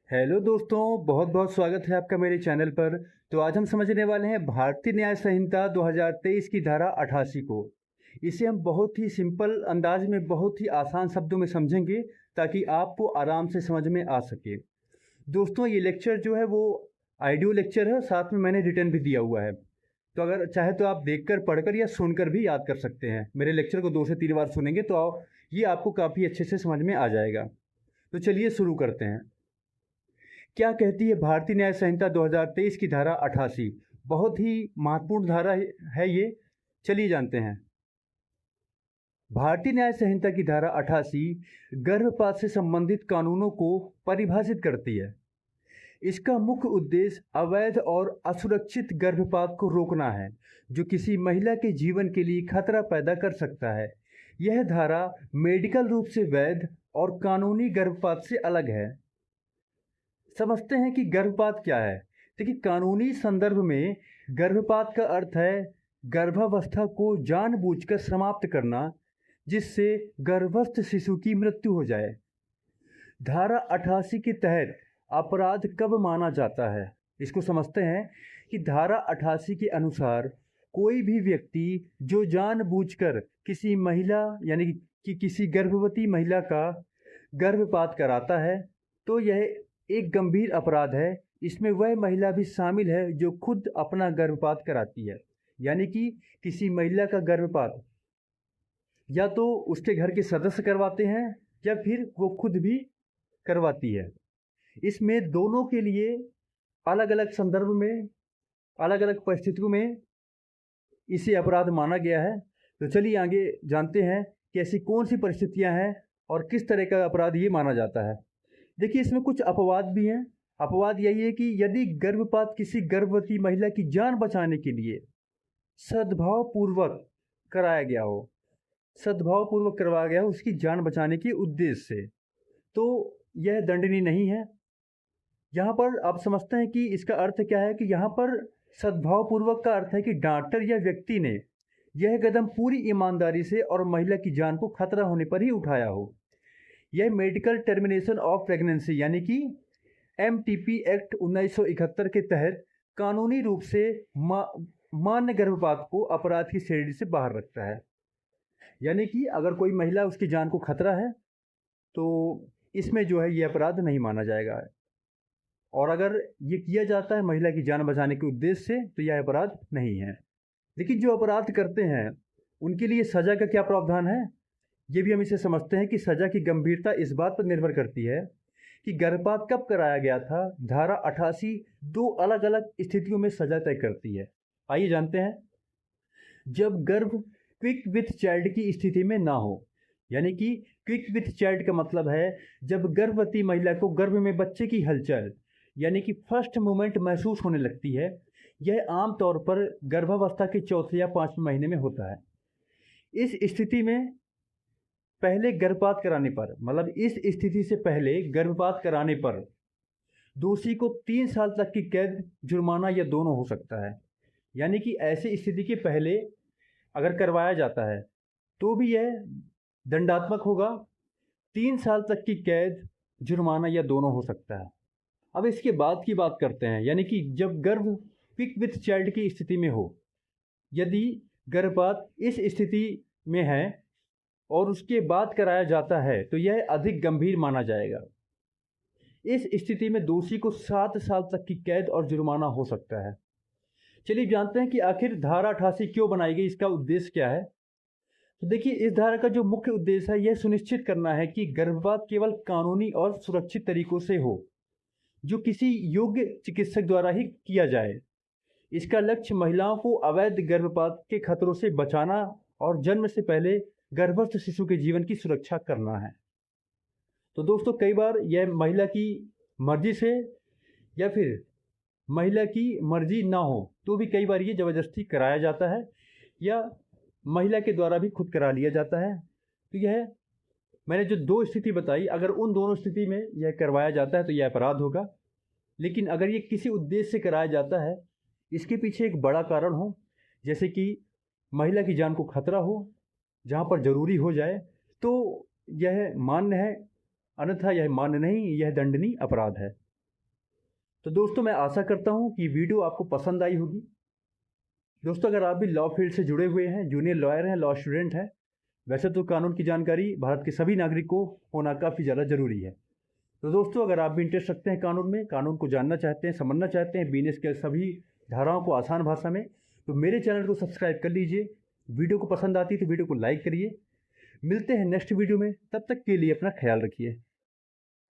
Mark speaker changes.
Speaker 1: Hello दोस्तों, बहुत बहुत स्वागत है आपका मेरे चैनल पर। तो आज हम समझने वाले हैं भारतीय न्याय संहिता 2023 की धारा 88 को। इसे हम बहुत ही सिंपल अंदाज में, बहुत ही आसान शब्दों में समझेंगे ताकि आपको आराम से समझ में आ सके। दोस्तों, ये लेक्चर जो है वो ऑडियो लेक्चर है, साथ में मैंने रिटर्न भी दिया हुआ है। तो अगर चाहे तो आप देखकर, पढ़कर या सुनकर भी याद कर सकते हैं। मेरे लेक्चर को 2 से 3 बार सुनेंगे तो ये आपको काफ़ी अच्छे से समझ में आ जाएगा। तो चलिए शुरू करते हैं। क्या कहती है भारतीय न्याय संहिता 2023 की धारा 88? बहुत ही महत्वपूर्ण धारा है ये। चलिए जानते हैं। भारतीय न्याय संहिता की धारा 88 गर्भपात से संबंधित कानूनों को परिभाषित करती है। इसका मुख्य उद्देश्य अवैध और असुरक्षित गर्भपात को रोकना है, जो किसी महिला के जीवन के लिए खतरा पैदा कर सकता है। यह धारा मेडिकल रूप से वैध और कानूनी गर्भपात से अलग है। समझते हैं कि गर्भपात क्या है। देखिए, कानूनी संदर्भ में गर्भपात का अर्थ है गर्भावस्था को जानबूझकर समाप्त करना, जिससे गर्भस्थ शिशु की मृत्यु हो जाए। धारा 88 के तहत अपराध कब माना जाता है, इसको समझते हैं कि धारा 88 के अनुसार कोई भी व्यक्ति जो जानबूझकर किसी महिला यानी कि किसी गर्भवती महिला का गर्भपात कराता है, तो यह एक गंभीर अपराध है। इसमें वह महिला भी शामिल है जो खुद अपना गर्भपात कराती है। यानी कि किसी महिला का गर्भपात या तो उसके घर के सदस्य करवाते हैं या फिर वो खुद भी करवाती है। इसमें दोनों के लिए अलग अलग संदर्भ में, अलग अलग परिस्थितियों में इसे अपराध माना गया है। तो चलिए आगे जानते हैं कि ऐसी कौन सी परिस्थितियां हैं और किस तरह का अपराध ये माना जाता है। देखिए, इसमें कुछ अपवाद भी हैं। अपवाद यही है कि यदि गर्भपात किसी गर्भवती महिला की जान बचाने के लिए सद्भावपूर्वक कराया गया हो, सद्भावपूर्वक करवाया गया हो उसकी जान बचाने के उद्देश्य से, तो यह दंडनीय नहीं है। यहाँ पर आप समझते हैं कि इसका अर्थ क्या है कि यहाँ पर सद्भावपूर्वक का अर्थ है कि डॉक्टर या व्यक्ति ने यह कदम पूरी ईमानदारी से और महिला की जान को खतरा होने पर ही उठाया हो। यह मेडिकल टर्मिनेशन ऑफ प्रेगनेंसी यानी कि MTP एक्ट 1971 के तहत कानूनी रूप से मान्य गर्भपात को अपराध की श्रेणी से बाहर रखता है। यानी कि अगर कोई महिला, उसकी जान को खतरा है, तो इसमें जो है ये अपराध नहीं माना जाएगा। और अगर ये किया जाता है महिला की जान बचाने के उद्देश्य से, तो यह अपराध नहीं है। लेकिन जो अपराध करते हैं उनके लिए सज़ा का क्या प्रावधान है, ये भी हम इसे समझते हैं कि सज़ा की गंभीरता इस बात पर निर्भर करती है कि गर्भपात कब कराया गया था। धारा 88 दो अलग अलग स्थितियों में सज़ा तय करती है। आइए जानते हैं। जब गर्भ क्विक विथ चाइल्ड की स्थिति में ना हो, यानी कि क्विक विथ चाइल्ड का मतलब है जब गर्भवती महिला को गर्भ में बच्चे की हलचल यानी कि फर्स्ट मूवमेंट महसूस होने लगती है। यह आमतौर पर गर्भावस्था के चौथे या 5वें महीने में होता है। इस स्थिति में पहले गर्भपात कराने पर, मतलब इस स्थिति से पहले गर्भपात कराने पर दोषी को 3 साल तक की कैद, जुर्माना या दोनों हो सकता है। यानी कि ऐसी स्थिति के पहले अगर करवाया जाता है तो भी यह दंडात्मक होगा। 3 साल तक की कैद, जुर्माना या दोनों हो सकता है। अब इसके बाद की बात करते हैं, यानी कि जब गर्भ क्विक विथ चाइल्ड की स्थिति में हो, यदि गर्भपात इस स्थिति में है और उसके बाद कराया जाता है तो यह अधिक गंभीर माना जाएगा। इस स्थिति में दोषी को 7 साल तक की कैद और जुर्माना हो सकता है। चलिए जानते हैं कि आखिर धारा 88 क्यों बनाई गई, इसका उद्देश्य क्या है। तो देखिए, इस धारा का जो मुख्य उद्देश्य है यह सुनिश्चित करना है कि गर्भपात केवल कानूनी और सुरक्षित तरीकों से हो, जो किसी योग्य चिकित्सक द्वारा ही किया जाए। इसका लक्ष्य महिलाओं को अवैध गर्भपात के खतरों से बचाना और जन्म से पहले गर्भस्थ शिशु के जीवन की सुरक्षा करना है। तो दोस्तों, कई बार यह महिला की मर्जी से या फिर महिला की मर्जी ना हो तो भी कई बार ये ज़बरदस्ती कराया जाता है या महिला के द्वारा भी खुद करा लिया जाता है। तो यह मैंने जो 2 स्थिति बताई, अगर उन दोनों स्थिति में यह करवाया जाता है तो यह अपराध होगा। लेकिन अगर ये किसी उद्देश्य से कराया जाता है, इसके पीछे एक बड़ा कारण हो, जैसे कि महिला की जान को खतरा हो, जहाँ पर ज़रूरी हो जाए, तो यह मान्य है। अन्यथा यह मान्य नहीं, यह दंडनीय अपराध है। तो दोस्तों मैं आशा करता हूँ कि वीडियो आपको पसंद आई होगी। दोस्तों अगर आप भी लॉ फील्ड से जुड़े हुए हैं, जूनियर लॉयर हैं, लॉ स्टूडेंट हैं, वैसे तो कानून की जानकारी भारत के सभी नागरिक को होना काफ़ी ज़्यादा ज़रूरी है। तो दोस्तों अगर आप भी इंटरेस्ट रखते हैं कानून में, कानून को जानना चाहते हैं, समझना चाहते हैं, बिजनेस के सभी धाराओं को आसान भाषा में, तो मेरे चैनल को सब्सक्राइब कर लीजिए। वीडियो को पसंद आती है तो वीडियो को लाइक करिए। मिलते हैं नेक्स्ट वीडियो में, तब तक के लिए अपना ख्याल रखिए।